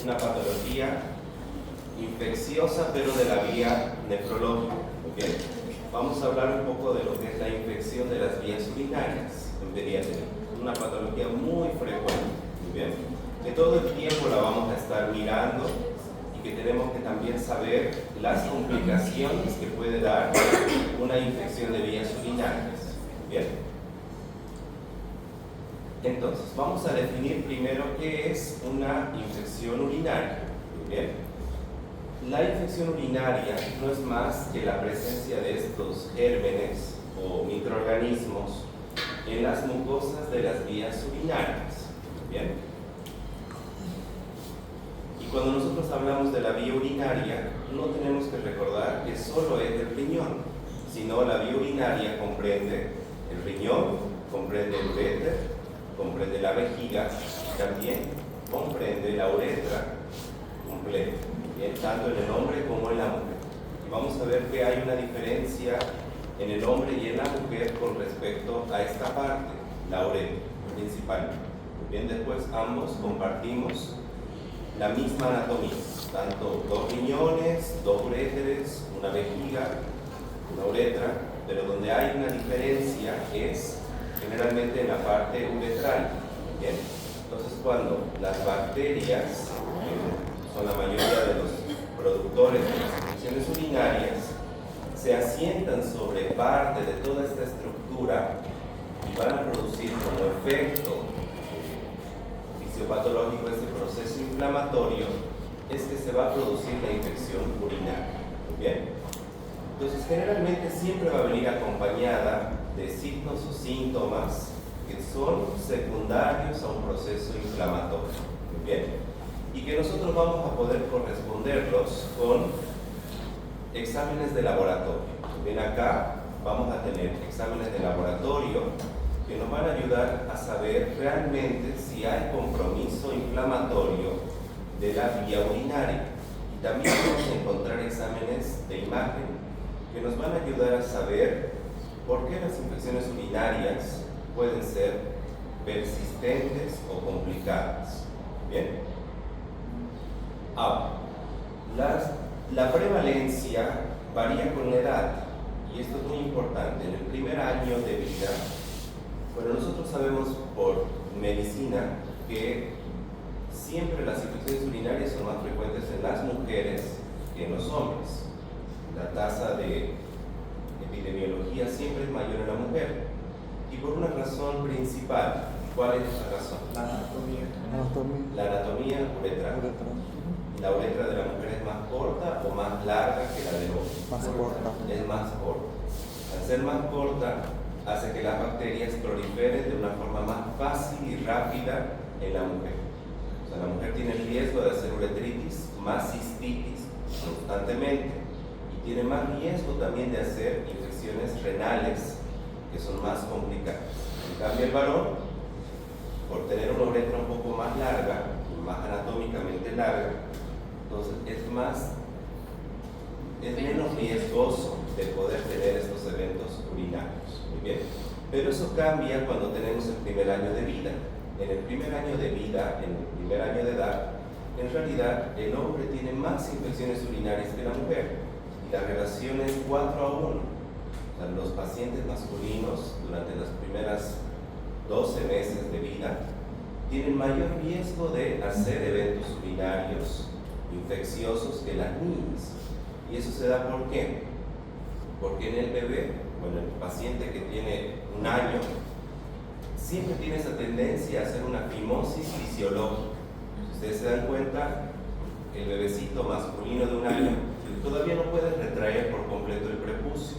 una patología infecciosa, pero de la vía nefrológica. ¿Okay? Vamos a hablar un poco de lo que es la infección de las vías urinarias en pediatría. Una patología muy frecuente, ¿muy bien? Que todo el tiempo la vamos a estar mirando y que tenemos que también saber las complicaciones que puede dar una infección de vías urinarias. ¿Bien? Entonces, vamos a definir primero qué es una infección urinaria. ¿Bien? La infección urinaria no es más que la presencia de estos gérmenes o microorganismos en las mucosas de las vías urinarias. ¿Bien? Y cuando nosotros hablamos de la vía urinaria, no tenemos que recordar que solo es el riñón, sino la vía urinaria comprende el riñón, comprende el uréter, comprende la vejiga, también comprende la uretra completa, ¿bien? Tanto en el hombre como en la mujer. Y vamos a ver que hay una diferencia en el hombre y en la mujer con respecto a esta parte, la uretra, principalmente. Bien, después ambos compartimos la misma anatomía, tanto dos riñones, dos uréteres, una vejiga, una uretra, pero donde hay una diferencia es generalmente en la parte uretral. ¿Bien? Entonces, cuando las bacterias son la mayoría de los productores de las infecciones urinarias, se asientan sobre parte de toda esta estructura y van a producir como efecto fisiopatológico este proceso inflamatorio, es que se va a producir la infección urinaria. ¿Bien? Entonces, generalmente siempre va a venir acompañada de signos o síntomas que son secundarios a un proceso inflamatorio. ¿Bien? Y que nosotros vamos a poder corresponderlos con exámenes de laboratorio. Bien, acá vamos a tener exámenes de laboratorio que nos van a ayudar a saber realmente si hay compromiso inflamatorio de la vía urinaria. Y también vamos a encontrar exámenes de imagen que nos van a ayudar a saber por qué las infecciones urinarias pueden ser persistentes o complicadas. Bien. Ahora, la prevalencia varía con la edad, y esto es muy importante. En el primer año de vida, bueno, nosotros sabemos por medicina que siempre las infecciones urinarias son más frecuentes en las mujeres que en los hombres. La tasa de epidemiología siempre es mayor en la mujer, y por una razón principal. ¿Cuál es esa razón? La anatomía. La anatomía uretral. ¿La uretra de la mujer es más corta o más larga que la del hombre? Más corta. Es más corta. Al ser más corta, hace que las bacterias proliferen de una forma más fácil y rápida en la mujer. O sea, la mujer tiene el riesgo de hacer uretritis, más cistitis constantemente, y tiene más riesgo también de hacer infecciones renales, que son más complicadas. En cambio, el varón, por tener una uretra un poco más larga, más anatómicamente larga, entonces es menos riesgoso de poder tener estos eventos urinarios. Muy bien. Pero eso cambia cuando tenemos el primer año de vida. En el primer año de vida, en el primer año de edad, en realidad el hombre tiene más infecciones urinarias que la mujer. Y la relación es 4-1. O sea, los pacientes masculinos durante las primeras 12 meses de vida tienen mayor riesgo de hacer eventos urinarios infecciosos que las niñas. ¿Y eso se da por qué? Porque en el bebé, bueno, el paciente que tiene un año, siempre tiene esa tendencia a hacer una fimosis fisiológica. Si ustedes se dan cuenta, el bebecito masculino de un año todavía no puede retraer por completo el prepucio.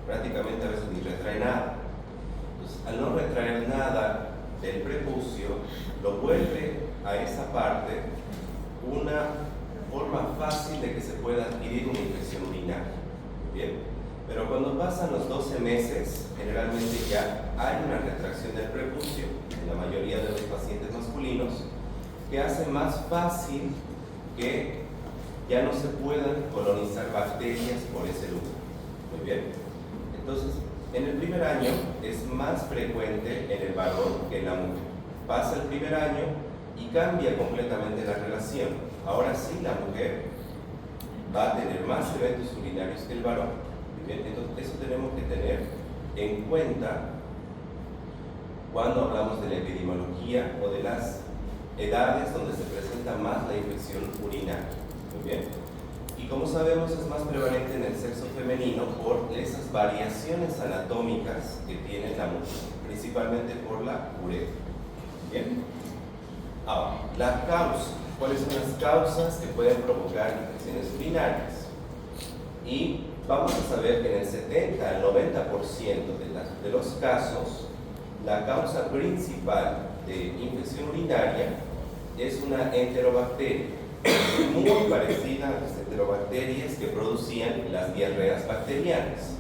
Prácticamente a veces ni retrae nada. Entonces, al no retraer nada del prepucio, lo vuelve a esa parte una forma fácil de que se pueda adquirir una infección urinaria. Bien, pero cuando pasan los 12 meses, generalmente ya hay una retracción del prepucio en la mayoría de los pacientes masculinos, que hace más fácil que ya no se puedan colonizar bacterias por ese lugar. Muy bien, entonces en el primer año es más frecuente en el varón que en la mujer. Pasa el primer año y cambia completamente la relación. ahora sí la mujer va a tener más eventos urinarios que el varón. Bien, entonces eso tenemos que tener en cuenta cuando hablamos de la epidemiología o de las edades donde se presenta más la infección urinaria. Muy bien. Y como sabemos es más prevalente en el sexo femenino por esas variaciones anatómicas que tiene la mujer, principalmente por la uretra. Bien. Ahora, la causa. ¿Cuáles son las causas que pueden provocar infecciones urinarias? Y vamos a saber que en el 70 al 90% de los casos, la causa principal de infección urinaria es una enterobacteria, muy parecida a las enterobacterias que producían las diarreas bacterianas.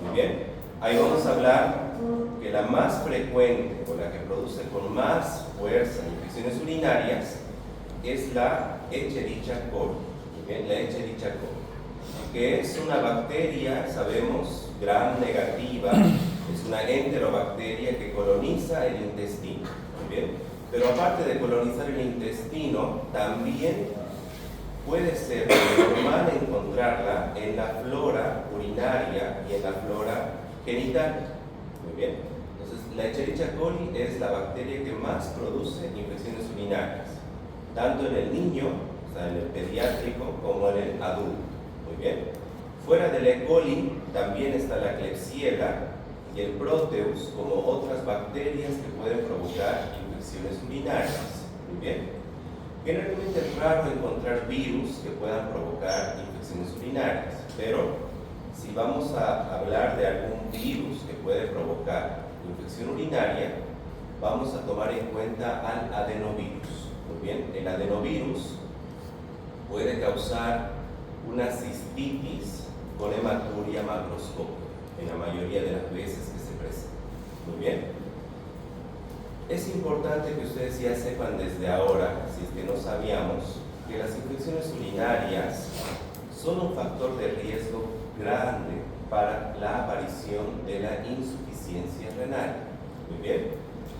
Muy bien, ahí vamos a hablar que la más frecuente o la que produce con más fuerza infecciones urinarias es la Escherichia coli. Muy bien, la Escherichia coli, que es una bacteria, sabemos, gram negativa, es una enterobacteria que coloniza el intestino. Muy bien, pero aparte de colonizar el intestino, también puede ser normal encontrarla en la flora urinaria y en la flora genital. Muy bien, entonces la Escherichia coli es la bacteria que más produce infecciones urinarias, tanto en el niño, o sea, en el pediátrico, como en el adulto. Muy bien, fuera del E. coli también está la Klebsiella y el Proteus como otras bacterias que pueden provocar infecciones urinarias. Muy bien. Generalmente es raro encontrar virus que puedan provocar infecciones urinarias, pero si vamos a hablar de algún virus que puede provocar infección urinaria, vamos a tomar en cuenta al adenovirus. Muy bien, el adenovirus puede causar una cistitis con hematuria macroscópica en la mayoría de las veces que se presenta. Muy bien. Es importante que ustedes ya sepan desde ahora, si es que no sabíamos, que las infecciones urinarias son un factor de riesgo grande para la aparición de la insuficiencia renal. Muy bien.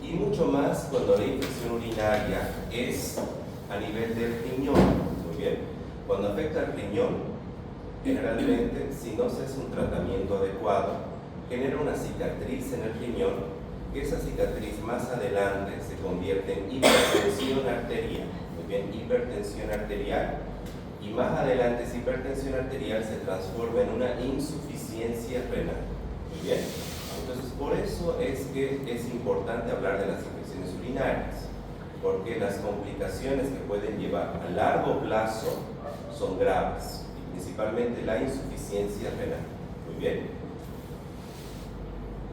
Y mucho más cuando la infección urinaria es a nivel del riñón. Muy bien. Cuando afecta al riñón, generalmente, si no se hace un tratamiento adecuado, genera una cicatriz en el riñón, que esa cicatriz más adelante se convierte en hipertensión arterial. Muy bien, hipertensión arterial. Y más adelante esa hipertensión arterial se transforma en una insuficiencia renal. Muy bien. Entonces, por eso es que es importante hablar de las infecciones urinarias, porque las complicaciones que pueden llevar a largo plazo son graves, y principalmente la insuficiencia renal. Muy bien.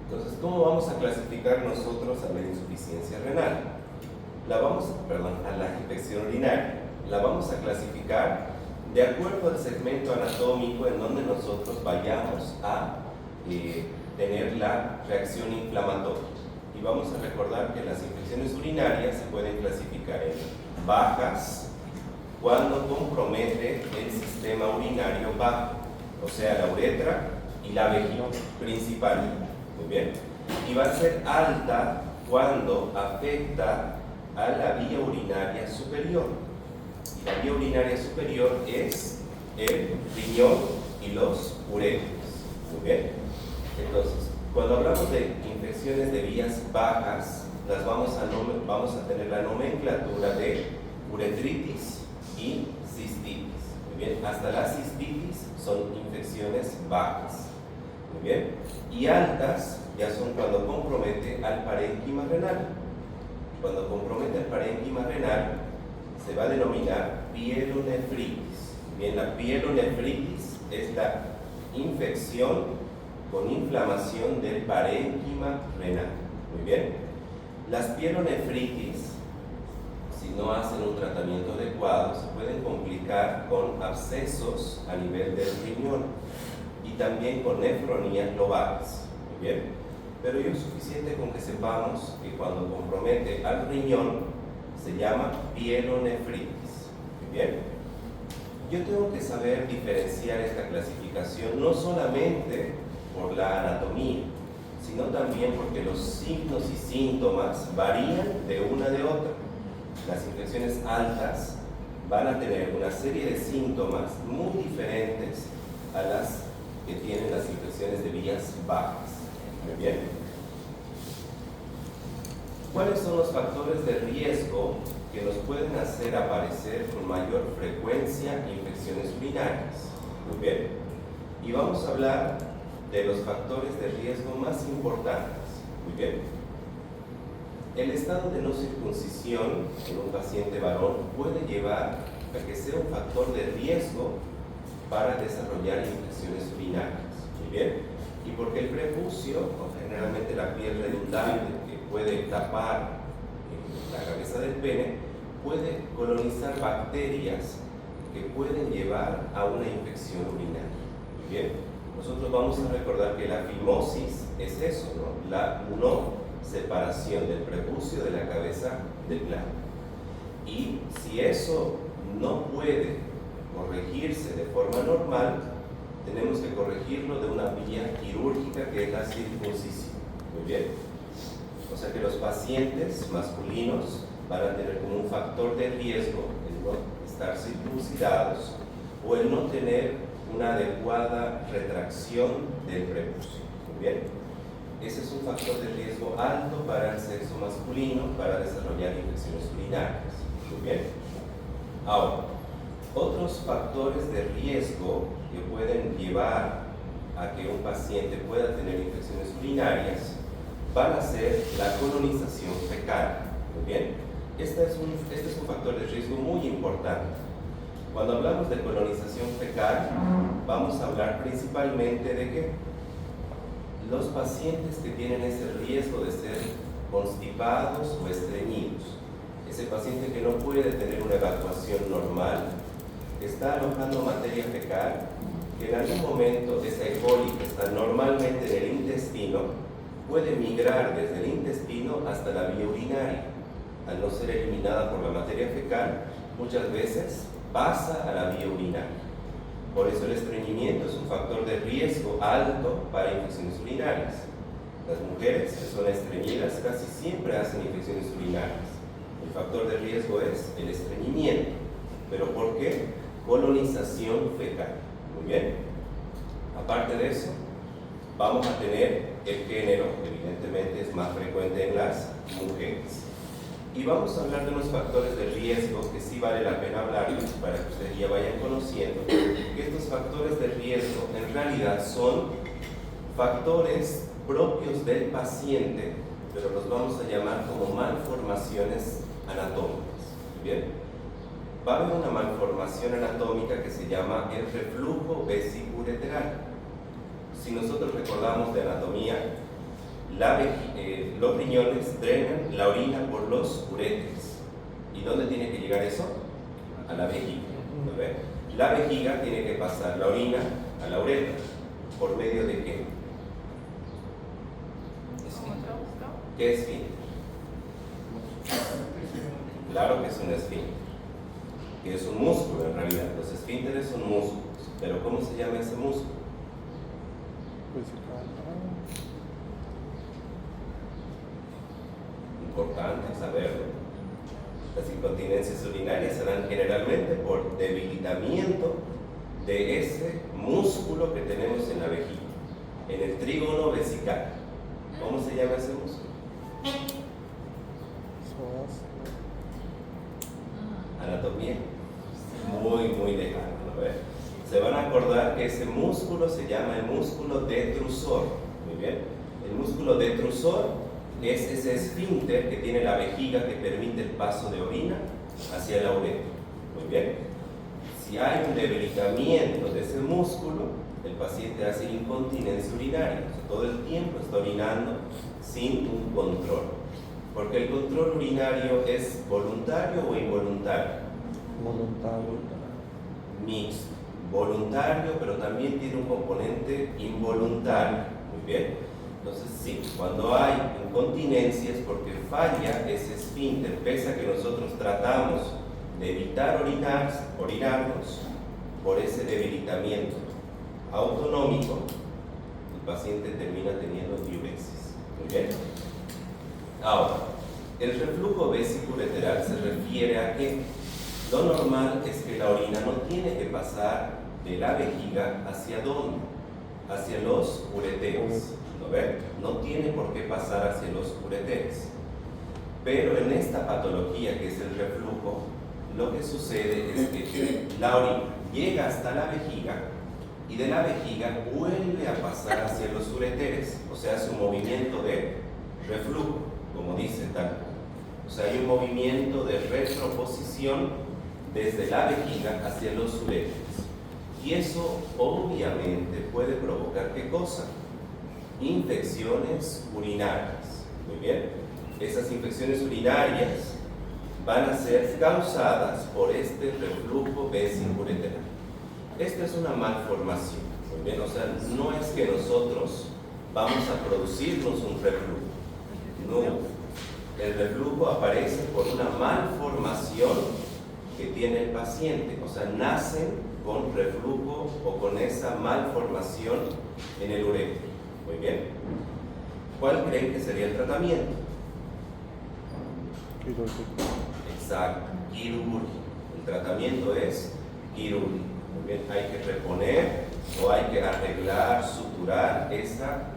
Entonces, ¿cómo vamos a clasificar nosotros a la insuficiencia renal? A la infección urinaria. La vamos a clasificar de acuerdo al segmento anatómico en donde nosotros vayamos a tener la reacción inflamatoria. Y vamos a recordar que las infecciones urinarias se pueden clasificar en bajas, cuando compromete el sistema urinario bajo, o sea, la uretra y la vejiga principal. Muy bien. Y va a ser alta cuando afecta a la vía urinaria superior. Y la vía urinaria superior es el riñón y los uréteros. Muy bien. Entonces, cuando hablamos de infecciones de vías bajas, vamos a tener la nomenclatura de uretritis y cistitis. Muy bien. Hasta la cistitis son infecciones bajas. Muy bien. Y altas ya son cuando compromete al parénquima renal. Cuando compromete al parénquima renal se va a denominar pielonefritis. Bien, la pielonefritis es la infección con inflamación del parénquima renal. Muy bien. Las pielonefritis, si no hacen un tratamiento adecuado, se pueden complicar con abscesos a nivel del riñón y también con nefronías lobales. Muy bien, pero es suficiente con que sepamos que cuando compromete al riñón se llama pielonefritis. Muy bien, yo tengo que saber diferenciar esta clasificación no solamente por la anatomía, sino también porque los signos y síntomas varían de una de otra. Las infecciones altas van a tener una serie de síntomas muy diferentes a las que tienen las infecciones de vías bajas. Muy bien. ¿Cuáles son los factores de riesgo que nos pueden hacer aparecer con mayor frecuencia infecciones urinarias? Muy bien. Y vamos a hablar de los factores de riesgo más importantes. Muy bien. El estado de no circuncisión en un paciente varón puede llevar a que sea un factor de riesgo para desarrollar infecciones urinarias. Muy bien. Y porque el prepucio, o generalmente la piel redundante que puede tapar la cabeza del pene, puede colonizar bacterias que pueden llevar a una infección urinaria. Muy bien. Nosotros vamos a recordar que la fimosis es eso, ¿no? La no separación del prepucio de la cabeza del glande. Y si eso no puede corregirse de forma normal, tenemos que corregirlo de una vía quirúrgica que es la circuncisión. Muy bien. O sea que los pacientes masculinos van a tener como un factor de riesgo el no estar circuncidados o el no tener una adecuada retracción del prepucio. Muy bien. Ese es un factor de riesgo alto para el sexo masculino para desarrollar infecciones urinarias. Muy bien. Ahora, otros factores de riesgo que pueden llevar a que un paciente pueda tener infecciones urinarias van a ser la colonización fecal. Muy bien. Este es un factor de riesgo muy importante. Cuando hablamos de colonización fecal, vamos a hablar principalmente de que los pacientes que tienen ese riesgo de ser constipados o estreñidos, ese paciente que no puede tener una evacuación normal, está alojando materia fecal que en algún momento esa E. coli que está normalmente en el intestino puede migrar desde el intestino hasta la vía urinaria. Al no ser eliminada por la materia fecal, muchas veces pasa a la vía urinaria. Por eso el estreñimiento es un factor de riesgo alto para infecciones urinarias. Las mujeres que son estreñidas casi siempre hacen infecciones urinarias. El factor de riesgo es el estreñimiento. ¿Pero por qué? Colonización fecal. Muy bien. Aparte de eso, vamos a tener el género, que evidentemente es más frecuente en las mujeres. Y vamos a hablar de unos factores de riesgo que sí vale la pena hablarles para que ustedes ya vayan conociendo que estos factores de riesgo en realidad son factores propios del paciente, pero los vamos a llamar como malformaciones anatómicas. ¿Bien? Va a haber una malformación anatómica que se llama el reflujo vesicureteral. Si nosotros recordamos de anatomía, los riñones drenan la orina por los uréteres. ¿Y dónde tiene que llegar eso? A la vejiga. ¿Ve? La vejiga tiene que pasar la orina a la uretra. ¿Por medio de qué? ¿Qué es esfínter? Claro que es un esfínter, que es un músculo en realidad. Los esfínteres son músculos. ¿Pero cómo se llama ese músculo? Importante saberlo. Las incontinencias urinarias se dan generalmente por debilitamiento de ese músculo que tenemos en la vejiga, en el trígono vesical. ¿Cómo se llama ese músculo? Anatomía muy lejana, ¿no? Se van a acordar que ese músculo se llama el músculo detrusor. Muy bien. El músculo detrusor es ese esfínter que tiene la vejiga que permite el paso de orina hacia la uretra. Muy bien. Si hay un debilitamiento de ese músculo, el paciente hace incontinencia urinaria. O sea, todo el tiempo está orinando sin un control. Porque el control urinario es voluntario o involuntario. Voluntario. Mixto. Voluntario, pero también tiene un componente involuntario. Muy bien. Entonces, sí, cuando hay incontinencia es porque falla ese esfínter, pese a que nosotros tratamos de evitar orinarnos por ese debilitamiento autonómico, el paciente termina teniendo diuresis. Muy bien. Ahora, el reflujo vesicureteral se refiere a que Lo normal es que la orina no tiene que pasar de la vejiga hacia dónde, hacia los ureteres, ¿no ven? No tiene por qué pasar hacia los ureteres. Pero en esta patología que es el reflujo, lo que sucede es que la orina llega hasta la vejiga y de la vejiga vuelve a pasar hacia los ureteres, o sea, es un movimiento de reflujo, como dice tal. O sea, hay un movimiento de retroposición desde la vejiga hacia los ureteres. Y eso obviamente puede provocar ¿qué cosa? Infecciones urinarias. Muy bien. Esas infecciones urinarias van a ser causadas por este reflujo vesicoureteral. Esta es una malformación. Muy bien. O sea, no es que nosotros vamos a producirnos un reflujo. No. El reflujo aparece por una malformación que tiene el paciente. O sea, nacen con reflujo o con esa malformación en el ureter. Muy bien. ¿Cuál creen que sería el tratamiento? Exacto, quirúrgico. El tratamiento es quirúrgico. Muy bien, hay que reponer o hay que arreglar, suturar esa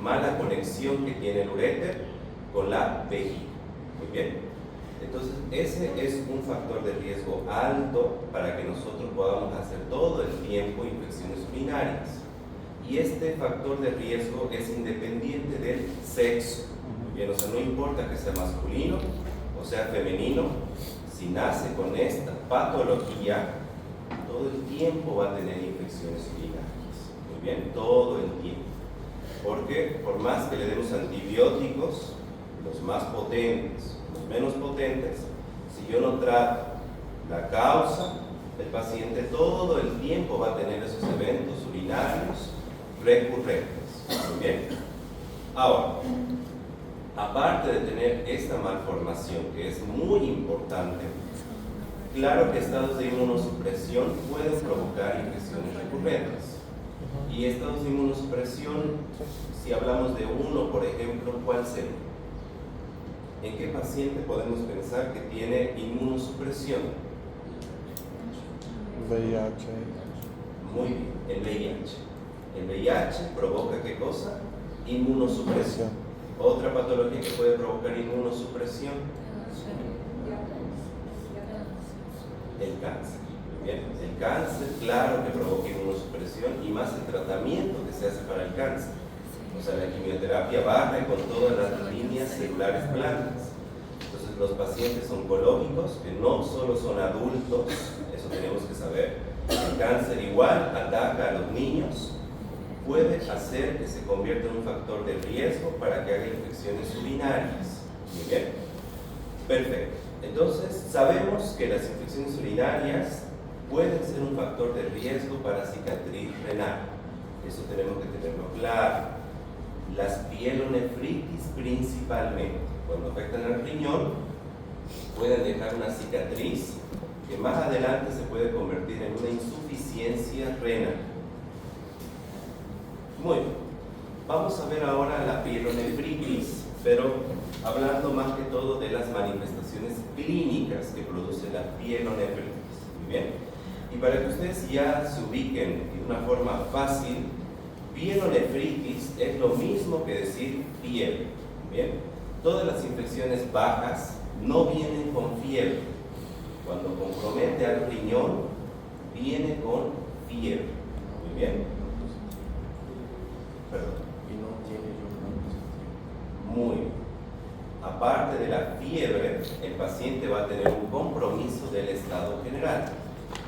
mala conexión que tiene el uréter con la vejiga. Muy bien. Entonces, ese es un factor de riesgo alto para que nosotros podamos hacer todo el tiempo infecciones urinarias. Y este factor de riesgo es independiente del sexo. Muy bien, o sea, no importa que sea masculino o sea femenino, si nace con esta patología, todo el tiempo va a tener infecciones urinarias. Muy bien, todo el tiempo. Porque por más que le demos antibióticos, los más potentes, los menos potentes, si yo no trato la causa, el paciente todo el tiempo va a tener esos eventos urinarios recurrentes. Muy bien. Ahora, aparte de tener esta malformación, que es muy importante, claro que estados de inmunosupresión pueden provocar infecciones recurrentes. Y estados de inmunosupresión, si hablamos de uno, por ejemplo, ¿cuál sería? ¿En qué paciente podemos pensar que tiene inmunosupresión? VIH. Muy bien, el VIH. El VIH provoca ¿qué cosa? Inmunosupresión. Otra patología que puede provocar inmunosupresión, el cáncer. Bien, el cáncer, claro que provoca inmunosupresión y más el tratamiento que se hace para el cáncer. O sea, la quimioterapia barre con todas las líneas celulares blancas. Entonces, los pacientes oncológicos, que no solo son adultos, eso tenemos que saber, el cáncer igual ataca a los niños, puede hacer que se convierta en un factor de riesgo para que haga infecciones urinarias. Muy bien. Perfecto. Entonces, sabemos que las infecciones urinarias pueden ser un factor de riesgo para cicatriz renal. Eso tenemos que tenerlo claro. Las pielonefritis principalmente, cuando afectan al riñón, pueden dejar una cicatriz que más adelante se puede convertir en una insuficiencia renal. Muy bien, vamos a ver ahora la pielonefritis, pero hablando más que todo de las manifestaciones clínicas que produce la pielonefritis. Muy bien, y para que ustedes ya se ubiquen de una forma fácil, pielonefritis es lo mismo que decir fiebre. Bien, todas las infecciones bajas no vienen con fiebre. Cuando compromete al riñón, viene con fiebre. Muy bien. Perdón. Y no tiene Muy bien. Aparte de la fiebre, el paciente va a tener un compromiso del estado general.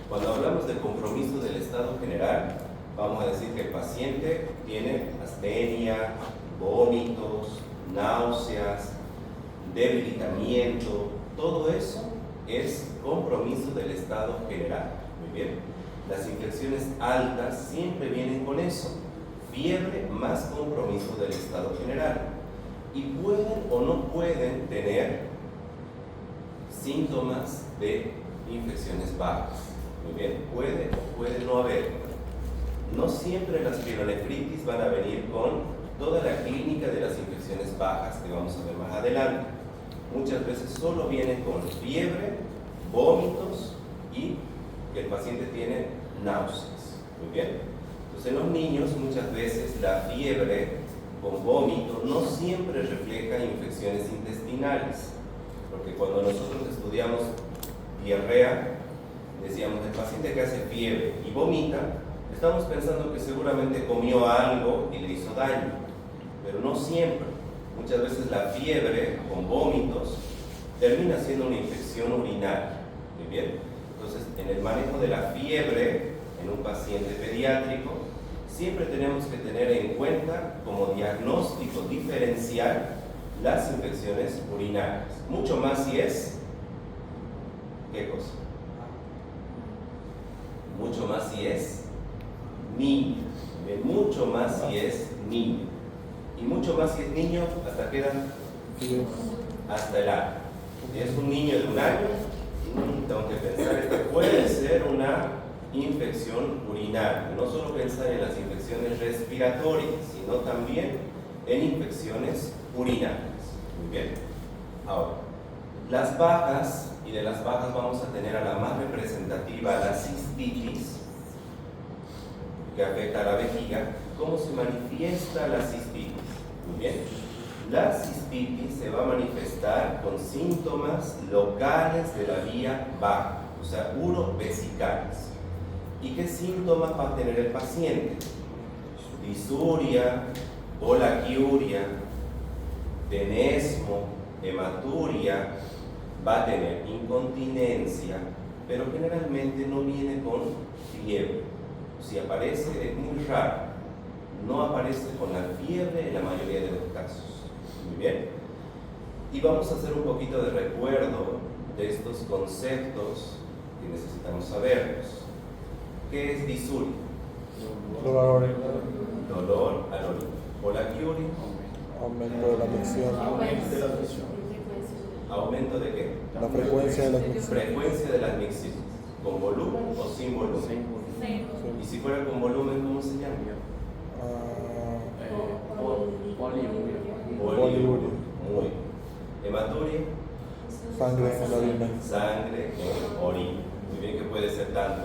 Cuando hablamos de compromiso del estado general, vamos a decir que el paciente tiene astenia, vómitos, náuseas, debilitamiento, todo eso es compromiso del estado general. Muy bien. Las infecciones altas siempre vienen con eso. Fiebre más compromiso del estado general. Y pueden o no pueden tener síntomas de infecciones bajas. Muy bien, puede o puede no haber. No siempre las pielonefritis van a venir con toda la clínica de las infecciones bajas que vamos a ver más adelante. Muchas veces solo vienen con fiebre, vómitos y que el paciente tiene náuseas. Muy bien. Entonces en los niños muchas veces la fiebre con vómito no siempre refleja infecciones intestinales, porque cuando nosotros estudiamos diarrea, decíamos el paciente que hace fiebre y vomita, estamos pensando que seguramente comió algo y le hizo daño, pero no siempre. Muchas veces la fiebre con vómitos termina siendo una infección urinaria. Muy bien. Entonces, en el manejo de la fiebre en un paciente pediátrico, siempre tenemos que tener en cuenta como diagnóstico diferencial las infecciones urinarias. Mucho más si es, ¿qué cosa? Mucho más si es niño. Mucho más si es niño. Y mucho más si es niño, ¿hasta qué edad? Hasta el año. Si es un niño de un año, tengo que pensar que puede ser una infección urinaria. No solo pensar en las infecciones respiratorias, sino también en infecciones urinarias. Muy bien. Ahora, las bajas, y de las bajas vamos a tener a la más representativa, la cistitis, que afecta a la vejiga. ¿Cómo se manifiesta la cistitis? Muy bien. La cistitis se va a manifestar con síntomas locales de la vía baja, o sea, urovesicales. ¿Y qué síntomas va a tener el paciente? Disuria, polaquiuria, tenesmo, hematuria, va a tener incontinencia, pero generalmente no viene con fiebre. Si aparece es muy raro, no aparece con la fiebre en la mayoría de los casos. Muy bien. Y vamos a hacer un poquito de recuerdo de estos conceptos que necesitamos saberlos. ¿Qué es disuria? Dolor al orín. Polaquiuria. Aumento de la micción. ¿Aumento de qué? La frecuencia de las micciones. Frecuencia de las micciones. ¿Con volumen o sin volumen? Y si fuera con volumen, ¿cómo se llama? Poliuria. Muy bien. Hematuria. Sangre en la orina. Sangre en orina. Muy bien, que puede ser tanto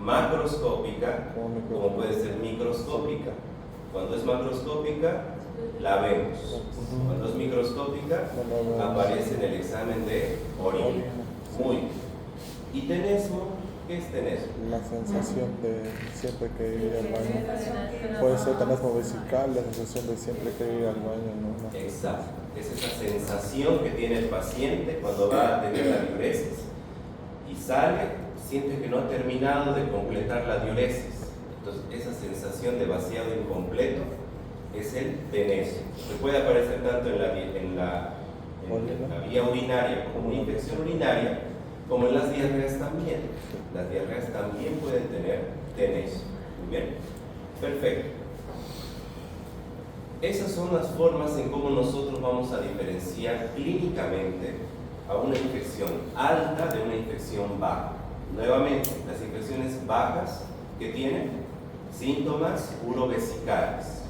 macroscópica como puede ser microscópica. Cuando es macroscópica, la vemos. Cuando es microscópica, aparece en el examen de orina. Muy bien. ¿Y tenesmo? ¿Qué es tenesmo? La sensación de siempre que ir al baño. Puede ser tenesmo vesical, la sensación de siempre que ir al baño, ¿no? Exacto. Es esa sensación que tiene el paciente cuando va a tener la diuresis y sale, siente que no ha terminado de completar la diuresis. Entonces, esa sensación de vaciado incompleto es el tenesmo, que puede aparecer tanto en la vía urinaria como una infección urinaria, como en las diarreas también. Las diarreas también pueden tener tenesmo. Muy bien. Perfecto. Esas son las formas en cómo nosotros vamos a diferenciar clínicamente a una infección alta de una infección baja. Nuevamente, las infecciones bajas que tienen síntomas urovesicales,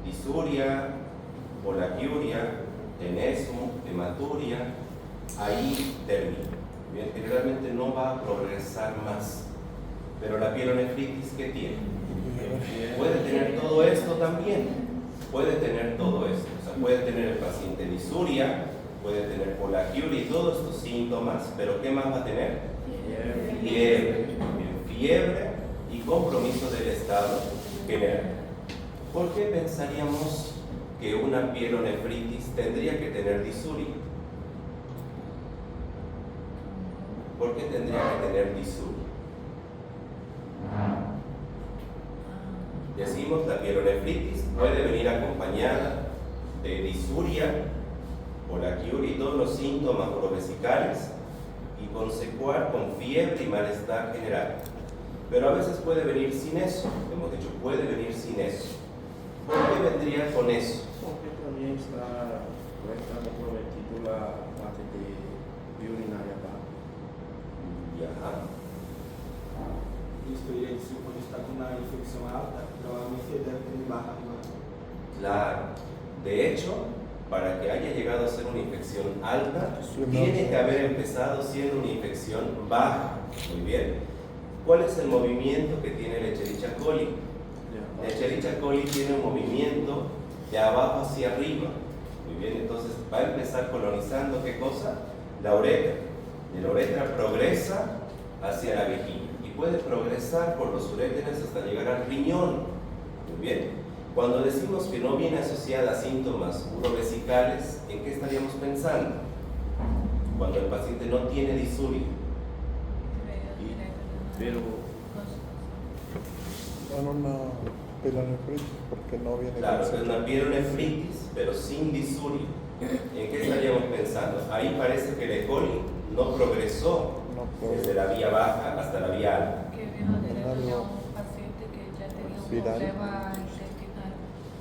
disuria, polaquiuria, tenesmo, hematuria, ahí termina. Bien, generalmente no va a progresar más. Pero la pielonefritis, ¿qué tiene? Puede tener todo esto también. Puede tener todo esto. O sea, puede tener el paciente disuria, puede tener polaquiuria y todos estos síntomas, pero ¿qué más va a tener? Fiebre. Fiebre y compromiso del estado general. ¿Por qué pensaríamos que una pielonefritis tendría que tener disuria? ¿Por qué tendría que tener disuria? Decimos la pielonefritis puede venir acompañada de disuria, polaquiuria y todos los síntomas urovesicales y consecuar con fiebre y malestar general. Pero a veces puede venir sin eso, hemos dicho, puede venir sin eso. ¿Por qué vendría con eso? Porque también está comprometido la parte de urinaria baja. Ya. Isso que eu ia dizer, quando está com uma infecção alta, provavelmente deve ter baja más. Claro. De hecho, para que haya llegado a ser una infección alta, Sí, tiene que haber empezado siendo una infección baja. Muy bien. ¿Cuál es el movimiento que tiene el Escherichia coli? El Escherichia coli tiene un movimiento de abajo hacia arriba. Muy bien, entonces va a empezar colonizando, ¿qué cosa? La uretra. De la uretra progresa hacia la vejiga y puede progresar por los uréteres hasta llegar al riñón. Muy bien. Cuando decimos que no viene asociada a síntomas urovesicales, ¿en qué estaríamos pensando? Cuando el paciente no tiene disuria. Pero Bueno, una pielonefritis porque no viene Claro, con es una pielonefritis, pero sin disuria. ¿En qué estaríamos pensando? Ahí parece que el E. coli no progresó desde la vía baja hasta la vía alta. Que vino de tenía un paciente que ya tenía un viral. problema intestinal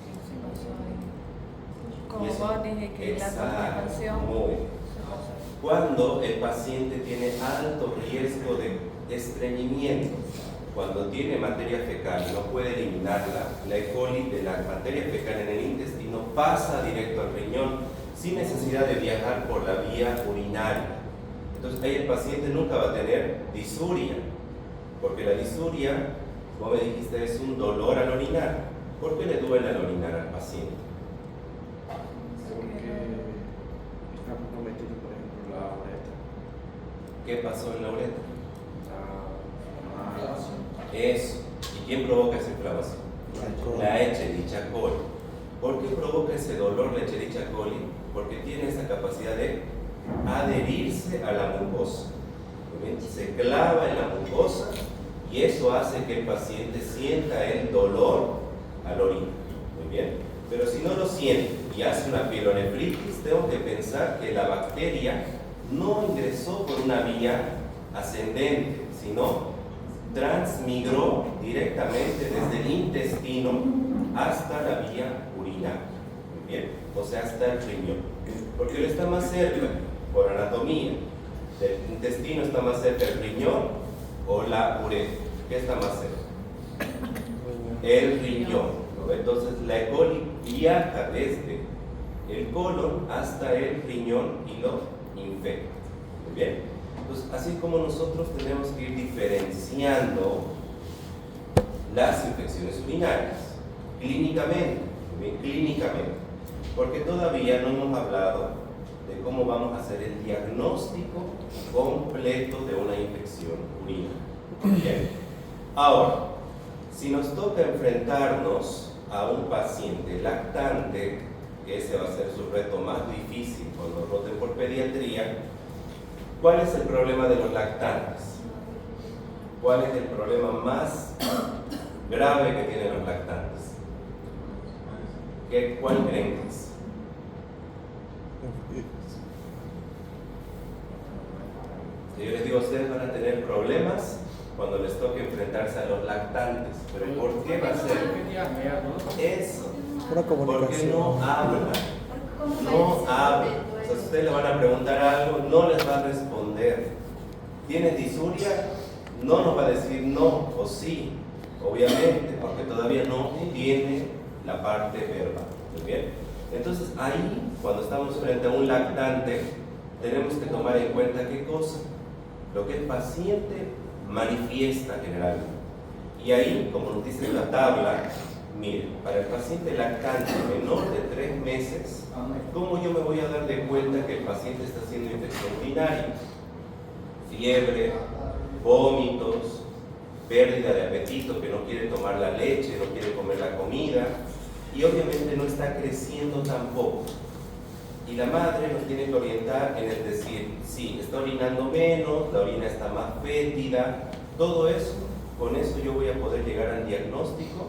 que se pasó ahí. Como Y eso- vos dije que la Exacto, constipación muy bien. se pasó. Cuando el paciente tiene alto riesgo de estreñimiento, cuando tiene materia fecal y no puede eliminarla, la E. coli de la materia fecal en el intestino pasa directo al riñón sin necesidad de viajar por la vía urinaria. Entonces ahí el paciente nunca va a tener disuria, porque la disuria, como me dijiste, es un dolor al orinar. ¿Por qué le duele al orinar al paciente? porque está comprometido, por ejemplo, la uretra. ¿Qué pasó en la uretra? Está inflamada. Eso. ¿Y quién provoca esa inflamación? La Escherichia coli. ¿Por qué provoca ese dolor la Escherichia coli? Porque tiene esa capacidad de adherirse a la mucosa. Muy bien, se clava en la mucosa y eso hace que el paciente sienta el dolor al orinar. Muy bien, pero si no lo siente y hace una pielonefritis, tengo que pensar que la bacteria no ingresó por una vía ascendente, sino transmigró directamente desde el intestino hasta la vía urinaria. Muy bien, o sea, hasta el riñón. Porque él está más cerca, por anatomía, del intestino está más cerca el riñón o la uretra. ¿Qué está más cerca? El riñón. ¿No? Entonces la E. coli viaja desde el colon hasta el riñón y lo infecta. Muy bien. Entonces, así como nosotros tenemos que ir diferenciando las infecciones urinarias clínicamente, muy bien, clínicamente, porque todavía no hemos hablado de cómo vamos a hacer el diagnóstico completo de una infección urinaria. Bien. Ahora, si nos toca enfrentarnos a un paciente lactante, que ese va a ser su reto más difícil cuando roten por pediatría, ¿cuál es el problema de los lactantes? ¿Cuál es el problema más grave que tienen los lactantes? ¿Cuál creen que es? Si yo les digo, ustedes van a tener problemas cuando les toque enfrentarse a los lactantes, pero ¿por qué va a ser eso? Una Porque comunicación. no hablan. No hablan. O sea, si ustedes le van a preguntar algo, no les va a responder. ¿Tienes disuria? No nos va a decir no o sí, obviamente, porque todavía no tiene la parte verbal. ¿Muy bien? Entonces ahí, cuando estamos frente a un lactante, tenemos que tomar en cuenta qué cosa, lo que el paciente manifiesta generalmente. Y ahí, como nos dice la tabla, mire, para el paciente lactante menor de 3 meses, ¿cómo yo me voy a dar de cuenta que el paciente está haciendo infección urinaria? Fiebre, vómitos, pérdida de apetito, que no quiere tomar la leche, no quiere comer la comida, y obviamente no está creciendo tampoco. Y la madre nos tiene que orientar en el decir, sí, está orinando menos, la orina está más fétida, todo eso, con eso yo voy a poder llegar al diagnóstico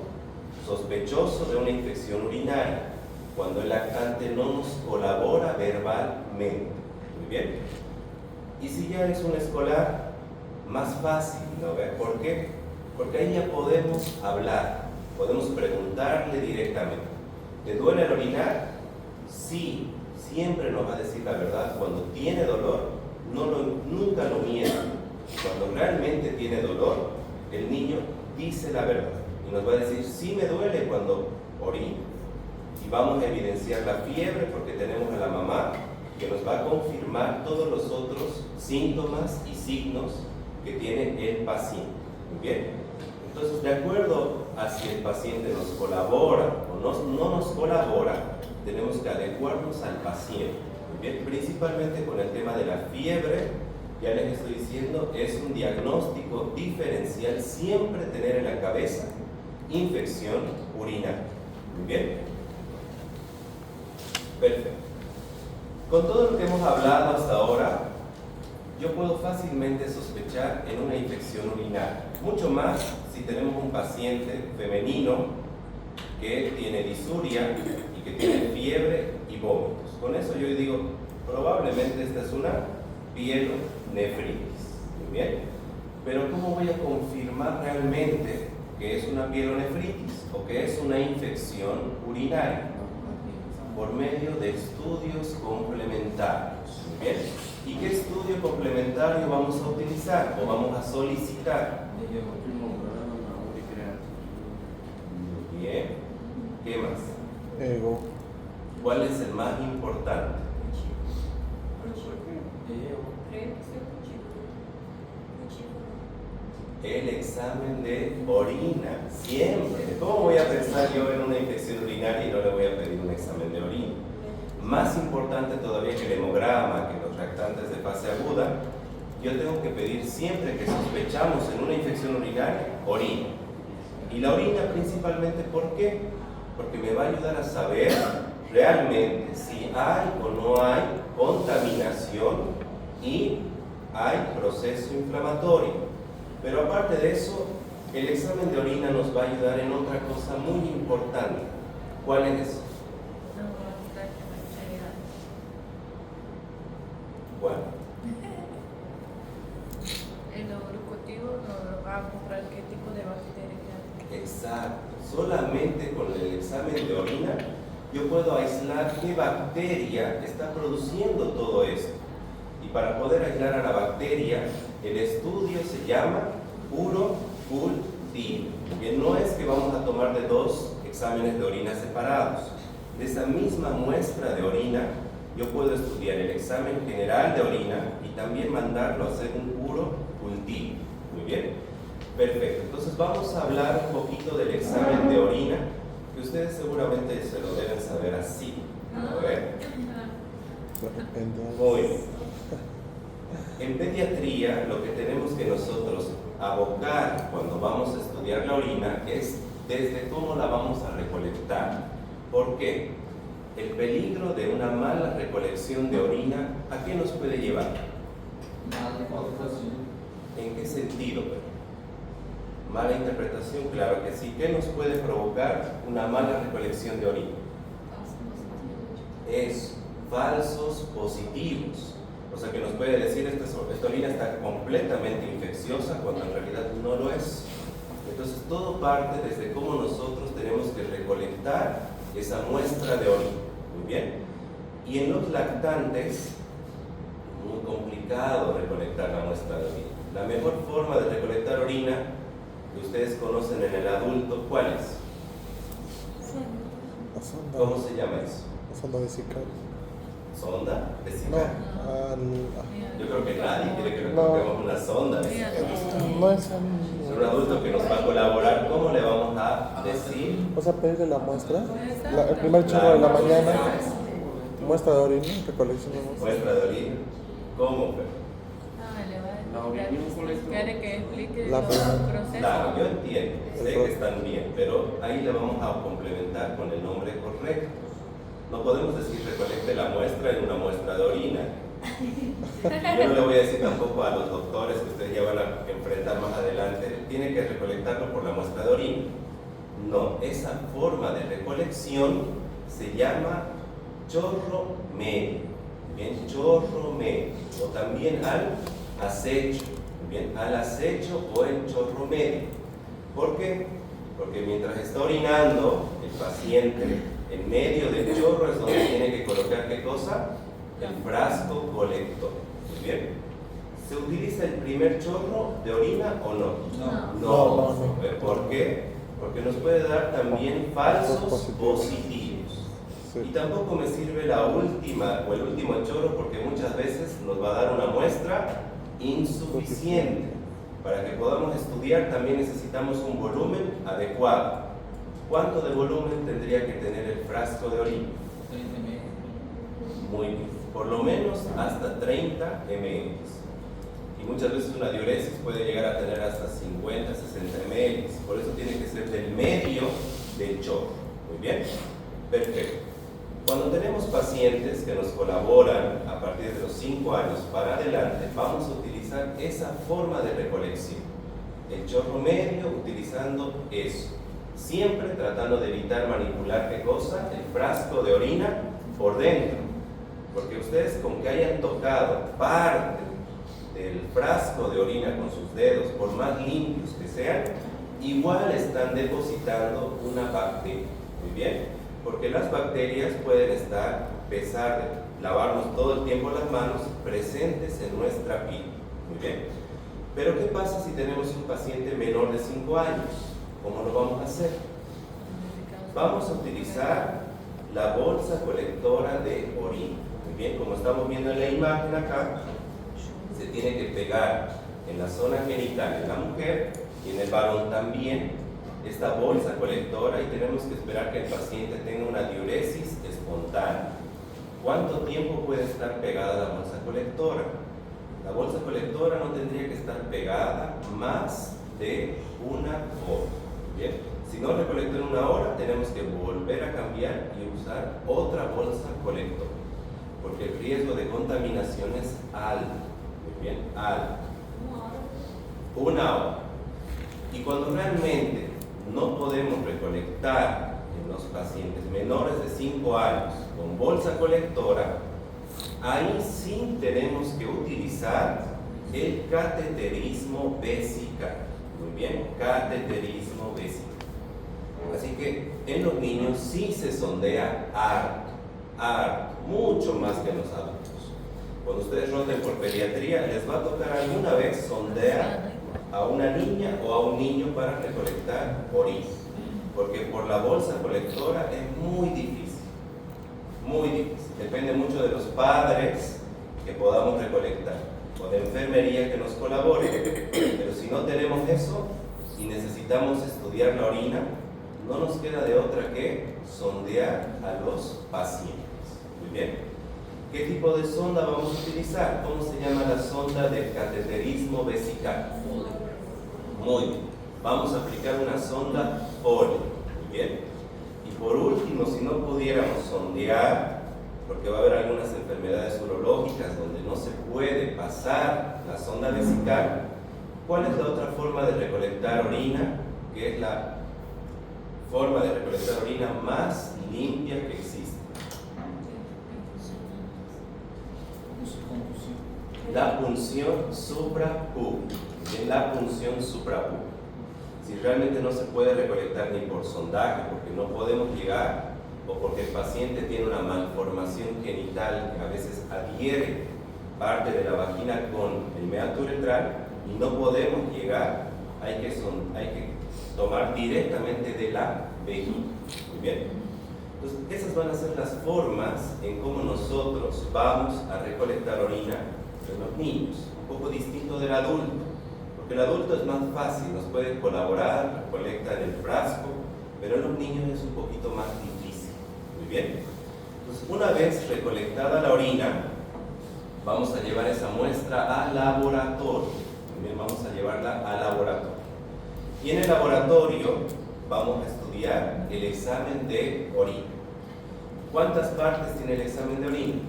sospechoso de una infección urinaria, cuando el lactante no nos colabora verbalmente. Muy bien. Y si ya es un escolar, más fácil, ¿no? ¿Por qué? Porque ahí ya podemos hablar, podemos preguntarle directamente. ¿Te duele el orinar? Sí, siempre nos va a decir la verdad. Cuando tiene dolor, nunca lo miente. Cuando realmente tiene dolor, el niño dice la verdad y nos va a decir, sí me duele cuando orino. Y vamos a evidenciar la fiebre porque tenemos a la mamá que nos va a confirmar todos los otros síntomas y signos que tiene el paciente. Muy bien. Entonces, de acuerdo a si el paciente nos colabora o no nos colabora, tenemos que adecuarnos al paciente. Muy bien. Principalmente con el tema de la fiebre, ya les estoy diciendo, es un diagnóstico diferencial siempre tener en la cabeza infección urinaria. Muy bien. Perfecto. Con todo lo que hemos hablado hasta ahora, yo puedo fácilmente sospechar en una infección urinaria. Mucho más si tenemos un paciente femenino que tiene disuria y que tiene fiebre y vómitos. Con eso yo digo, probablemente esta es una pielonefritis. Muy bien. Pero ¿cómo voy a confirmar realmente que es una pielonefritis o que es una infección urinaria? Por medio de estudios complementarios. Muy bien. ¿Y qué estudio complementario vamos a utilizar o vamos a solicitar? Muy bien. ¿Qué más? Ego. ¿Cuál es el más importante? El examen de orina, siempre. ¿Cómo voy a pensar yo en una infección urinaria y no le voy a pedir un examen de orina? Más importante todavía que el hemograma, que los reactantes de fase aguda, yo tengo que pedir siempre que sospechamos en una infección urinaria, orina. Y la orina principalmente, ¿por qué? Porque me va a ayudar a saber realmente si hay o no hay contaminación y hay proceso inflamatorio. Pero aparte de eso, el examen de orina nos va a ayudar en otra cosa muy importante. ¿Cuál es eso? ¿Cuál? El glucotivo nos va a comprar qué tipo de bacteria hay. Exacto. Solamente con el examen de orina yo puedo aislar qué bacteria está produciendo todo esto. Y para poder aislar a la bacteria, el estudio se llama urocultivo, que no es que vamos a tomar de dos exámenes de orina separados. De esa misma muestra de orina, yo puedo estudiar el examen general de orina y también mandarlo a hacer un urocultivo. Muy bien. Perfecto. Entonces vamos a hablar un poquito del examen de orina, que ustedes seguramente se lo deben saber así. A ver. Muy bien. En pediatría, lo que tenemos que nosotros abocar cuando vamos a estudiar la orina es desde cómo la vamos a recolectar. ¿Por qué? El peligro de una mala recolección de orina, ¿a qué nos puede llevar? ¿En qué sentido? Mala interpretación, claro que sí. ¿Qué nos puede provocar una mala recolección de orina? Es falsos positivos. O sea que nos puede decir esta orina está completamente infecciosa cuando en realidad no lo es. Entonces todo parte desde cómo nosotros tenemos que recolectar esa muestra de orina. Muy bien. Y en los lactantes, muy complicado recolectar la muestra de orina. La mejor forma de recolectar orina que ustedes conocen en el adulto, ¿cuál es? ¿Cómo se llama eso? La sonda vesical. ¿Sonda vesical? No, yo creo que nadie quiere que le coloquemos una sonda vesical. no es Es un adulto que nos va a colaborar. ¿Cómo le vamos a decir? ¿Vas a pedirle la muestra? El primer chorro de la mañana, muestra de orina, recolección de muestra. Muestra de orina. ¿Cómo, Fer? ¿Quiere que explique La los procesos? Claro, yo entiendo, sé que están bien, pero ahí le vamos a complementar con el nombre correcto. No podemos decir recolecte la muestra en una muestra de orina. Y yo no le voy a decir tampoco a los doctores que ustedes ya van a enfrentar más adelante, tiene que recolectarlo por la muestra de orina. No, esa forma de recolección se llama chorro medio. Bien, chorro medio. O también al acecho. Bien, al acecho o el chorro medio. ¿Por qué? Porque mientras está orinando el paciente, en medio del chorro es donde tiene que colocar ¿qué cosa? El frasco colector. Muy bien. ¿Se utiliza el primer chorro de orina o no? No. ¿Por qué? Porque nos puede dar también falsos positivos. Sí. Y tampoco me sirve la última o el último chorro porque muchas veces nos va a dar una muestra insuficiente. Para que podamos estudiar también necesitamos un volumen adecuado. ¿Cuánto de volumen tendría que tener el frasco de orina? 30 ml. Muy bien, por lo menos hasta 30 ml. Y muchas veces una diuresis puede llegar a tener hasta 50, 60 ml. Por eso tiene que ser del medio del chorro. Muy bien, perfecto. Cuando tenemos pacientes que nos colaboran a partir de los 5 años para adelante, vamos a utilizar esa forma de recolección. El chorro medio utilizando eso. Siempre tratando de evitar manipular, ¿qué cosa? El frasco de orina por dentro. Porque ustedes con que hayan tocado parte del frasco de orina con sus dedos, por más limpios que sean, igual están depositando una bacteria. Muy bien. Porque las bacterias pueden estar, a pesar de lavarnos todo el tiempo las manos, presentes en nuestra piel. Muy bien. Pero ¿qué pasa si tenemos un paciente menor de 5 años? ¿Cómo lo vamos a hacer? Vamos a utilizar la bolsa colectora de orina. Muy bien, como estamos viendo en la imagen acá, se tiene que pegar en la zona genital de la mujer y en el varón también esta bolsa colectora, y tenemos que esperar que el paciente tenga una diuresis espontánea. ¿Cuánto tiempo puede estar pegada la bolsa colectora? La bolsa colectora no tendría que estar pegada más de 1 hora. ¿Bien? Si no recolectó en 1 hora, tenemos que volver a cambiar y usar otra bolsa colectora, porque el riesgo de contaminación es alto. Muy bien, alto. 1 hora. Y cuando realmente no podemos recolectar en los pacientes menores de 5 años con bolsa colectora, ahí sí tenemos que utilizar el cateterismo vesical. Muy bien, cateterismo vesical. Así que en los niños sí se sondea harto, mucho más que en los adultos. Cuando ustedes roten por pediatría, les va a tocar alguna vez sondear a una niña o a un niño para recolectar orina, porque por la bolsa colectora es muy difícil, depende mucho de los padres que podamos recolectar, o de enfermería que nos colabore, pero si no tenemos eso y necesitamos estudiar la orina, no nos queda de otra que sondear a los pacientes. Muy bien, ¿qué tipo de sonda vamos a utilizar? ¿Cómo se llama la sonda del cateterismo vesical? Muy bien, vamos a aplicar una sonda Foley. Muy bien, y por último, si no pudiéramos sondear, porque va a haber algunas enfermedades urológicas donde no se puede pasar la sonda vesical, ¿cuál es la otra forma de recolectar orina? Que es la forma de recolectar orina más limpia que existe. La punción suprapúbica. En la punción suprapúbica. Si realmente no se puede recolectar ni por sondaje, porque no podemos llegar, o porque el paciente tiene una malformación genital que a veces adhiere parte de la vagina con el meato uretral y no podemos llegar, hay que tomar directamente de la vejiga. Muy bien. Entonces, esas van a ser las formas en cómo nosotros vamos a recolectar orina en los niños, un poco distinto del adulto. Porque el adulto es más fácil, nos puede colaborar, recolecta en el frasco, pero en los niños es un poquito más difícil. Muy bien. Entonces, una vez recolectada la orina, vamos a llevar esa muestra al laboratorio. También vamos a llevarla al laboratorio. Y en el laboratorio vamos a estudiar el examen de orina. ¿Cuántas partes tiene el examen de orina?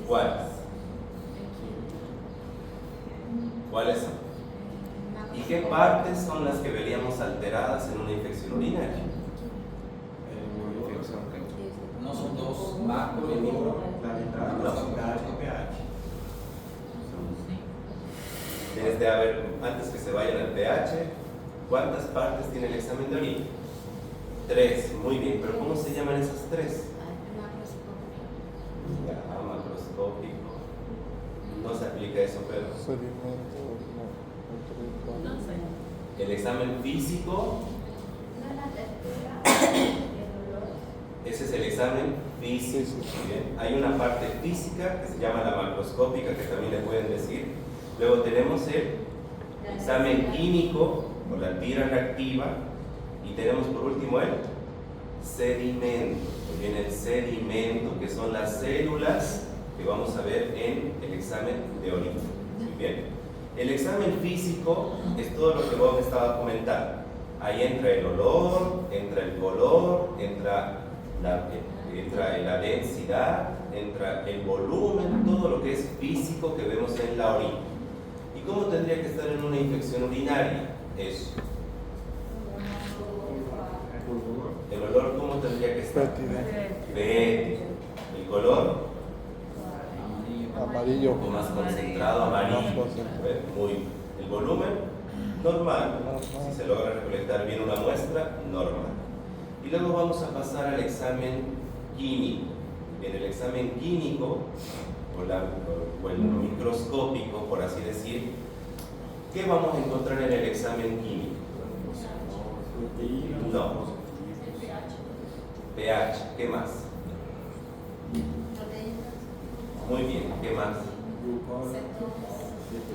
¿Cuáles? ¿Cuáles son? ¿Y qué partes son las que veríamos alteradas en una infección urinaria? No son dos, macro y micro. Desde, antes que se vayan al pH, ¿cuántas partes tiene el examen de orina? 3, muy bien, pero ¿cómo se llaman esas 3? Macroscópico. No se aplica eso, pero... Sedimento, No sé. El examen físico, ese es el examen físico. Bien. Hay una parte física que se llama la macroscópica, que también le pueden decir. Luego tenemos el examen químico o la tira reactiva, y tenemos por último el sedimento. Muy bien, el sedimento, que son las células que vamos a ver en el examen de orina. Muy bien. El examen físico es todo lo que vos me estabas comentando. Ahí entra el olor, entra el color, entra la densidad, entra el volumen, todo lo que es físico que vemos en la orina. ¿Y cómo tendría que estar en una infección urinaria? Eso. El olor, ¿cómo tendría que estar? Fétido. El color, Amarillo. un poco más concentrado, amarillo. Más concentrado. Muy bien. El volumen, normal. Si se logra recolectar bien una muestra, normal. Y luego vamos a pasar al examen químico. En el examen químico, o el microscópico, por así decir, ¿qué vamos a encontrar en el examen químico? No. pH, ¿qué más? Muy bien, ¿qué más?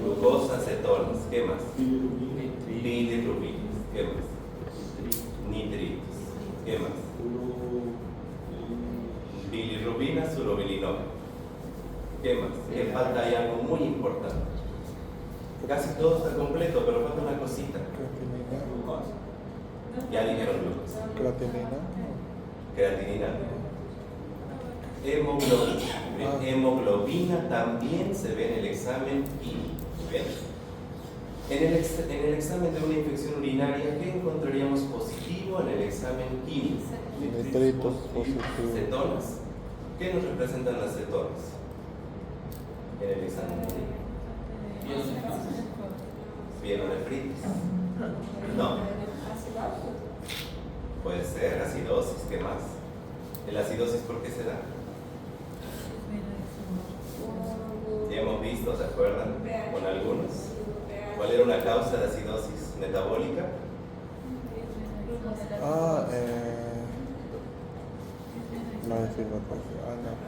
Glucosa, cetonas, ¿qué más? Bilirrubinas, ¿qué más? Nitritos, ¿qué más? Bilirrubinas, urobilinol, ¿qué más? ¿Qué falta? Hay algo muy importante. Casi todo está completo, pero falta una cosita. Ya dijeron glucosa. Creatinina. Hemoglobina. Hemoglobina también se ve en el examen químico. ¿Bien? En el examen de una infección urinaria, ¿qué encontraríamos positivo en el examen químico? Nitritos positivos. Cetonas. ¿Qué nos representan las cetonas en el examen químico? Pielonefritis. No. Puede ser acidosis, ¿qué más? ¿El acidosis por qué se da? Ya hemos visto, ¿se acuerdan? Con algunos. ¿Cuál era una causa de acidosis metabólica? No,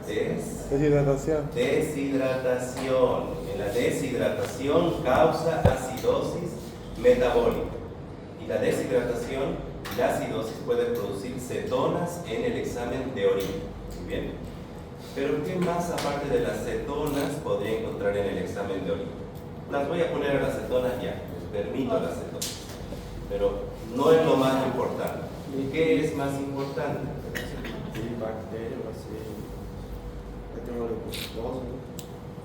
deshidratación. Deshidratación. Deshidratación. En la deshidratación causa acidosis metabólica. Y la deshidratación, la acidosis puede producir cetonas en el examen de orina. Muy bien. Pero ¿qué más aparte de las cetonas podría encontrar en el examen de orina? Las voy a poner a las cetonas ya, les permito las cetonas. Pero no es lo más importante. ¿Qué es más importante?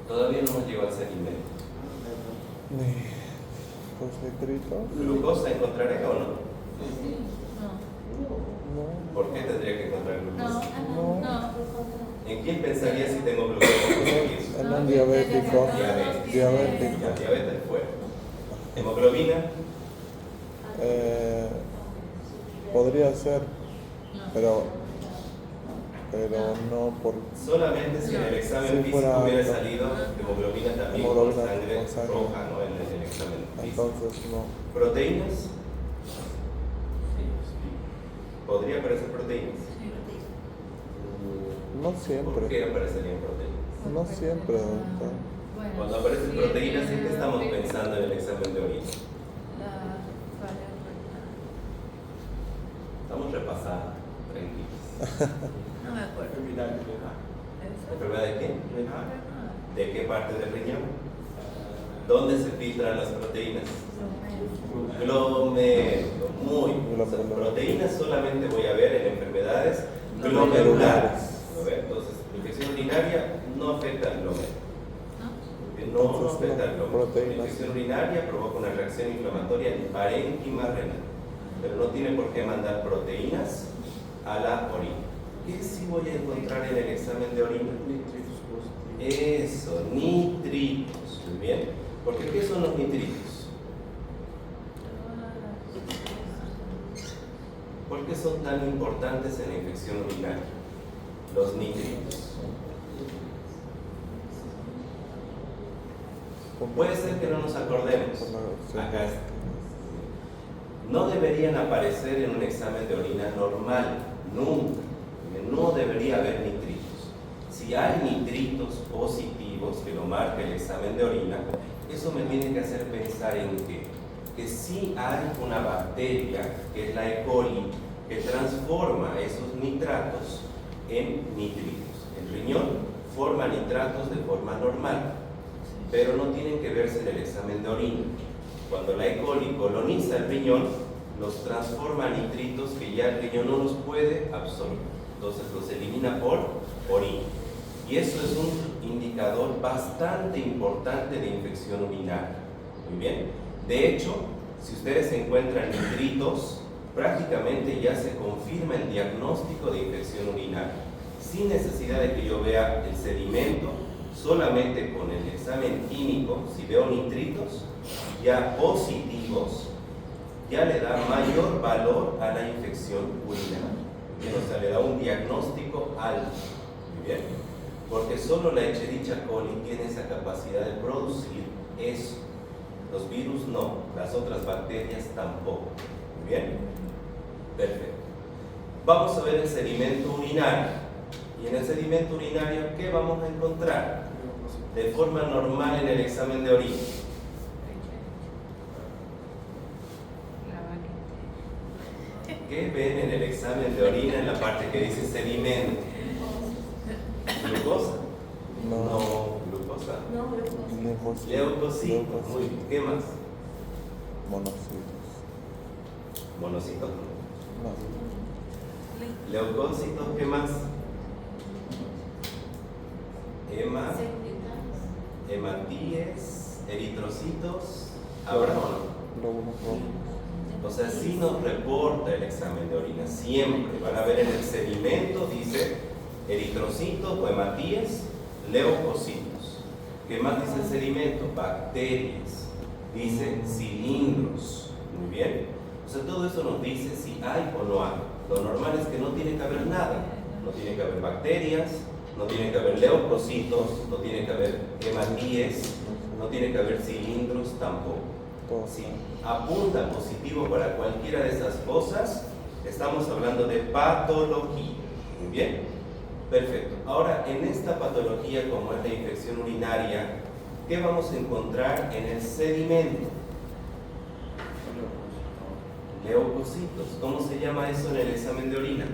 Todavía no hemos llegado al sedimento. Nitritos. ¿Glucosa encontraré o no? No. ¿Por qué tendría que encontrar glucosa? No. ¿En quién pensaría si tengo glucosa? En un diabético. Diabetes. Diabético. Ya, diabetes fuera. ¿Hemoglobina? Podría ser, pero no por Solamente si en el examen Si físico fuera hubiera alto. salido hemoglobina también Hemoglobina con sangre con sangre. roja, ¿no? En el examen físico. entonces no. ¿Proteínas? ¿Podría aparecer proteínas? No ¿Por siempre. qué aparecerían proteínas? No siempre, doctor. Cuando aparecen proteínas, ¿en qué estamos pensando en el examen de orina? Estamos repasando, tranquilos. No me acuerdo. ¿Enfermedad de qué? ¿De qué parte del riñón? ¿Dónde se filtran las proteínas? Glomérulo. Muy bien. O sea, proteínas solamente voy a ver en enfermedades glomerulares. Entonces, infección urinaria no afecta al glomérulo. No afecta al glomérulo. La infección urinaria provoca una reacción inflamatoria en parénquima renal, pero no tiene por qué mandar proteínas a la orina. ¿Qué sí voy a encontrar en el examen de orina? Eso, nitritos. Muy bien. Porque ¿qué son los nitritos? ¿Por qué son tan importantes en la infección urinaria? Los nitritos. Puede ser que no nos acordemos. Acá está. no deberían aparecer en un examen de orina normal, nunca. No debería haber nitritos. Si hay nitritos positivos, que lo marca el examen de orina, eso me tiene que hacer pensar en que sí hay una bacteria, que es la E. coli, que transforma esos nitratos en nitritos. El riñón forma nitratos de forma normal, pero no tienen que verse en el examen de orina. Cuando la E. coli coloniza el riñón, los transforma en nitritos que ya el riñón no los puede absorber. Entonces los elimina por orina. Y eso es un indicador bastante importante de infección urinaria. Muy bien. De hecho, si ustedes encuentran nitritos, prácticamente ya se confirma el diagnóstico de infección urinaria, sin necesidad de que yo vea el sedimento. Solamente con el examen químico, si veo nitritos ya positivos, ya le da mayor valor a la infección urinaria. Bien, o sea, le da un diagnóstico alto. Muy bien. Porque solo la Escherichia coli tiene esa capacidad de producir eso. Los virus no, las otras bacterias tampoco. Muy bien. Perfecto. Vamos a ver el sedimento urinario. Y en el sedimento urinario, ¿qué vamos a encontrar? De forma normal en el examen de orina. ¿Qué ven en el examen de orina en la parte que dice sedimento? ¿Glucosa? No, glucosa. Linfocitos. Leucocitos. Muy bien. ¿Qué más? Monocitos. Monocitos. No. Leucocitos, ¿qué más? Hematíes, eritrocitos. ¿Habrá o no? Glóbulos rojos. O sea, sí nos reporta el examen de orina, siempre. Van a ver en el sedimento, dice eritrocitos o hematíes, leucocitos. ¿Qué más dice el sedimento? Bacterias, dice cilindros. Muy bien. O sea, todo eso nos dice si hay o no hay. Lo normal es que no tiene que haber nada. No tiene que haber bacterias, no tiene que haber leucocitos, no tiene que haber hematíes, no tiene que haber cilindros tampoco. Si apunta positivo para cualquiera de esas cosas, estamos hablando de patología. Muy bien. Perfecto. Ahora, en esta patología, como es la infección urinaria, ¿qué vamos a encontrar en el sedimento? Leucocitos. ¿Cómo se llama eso en el examen de orina?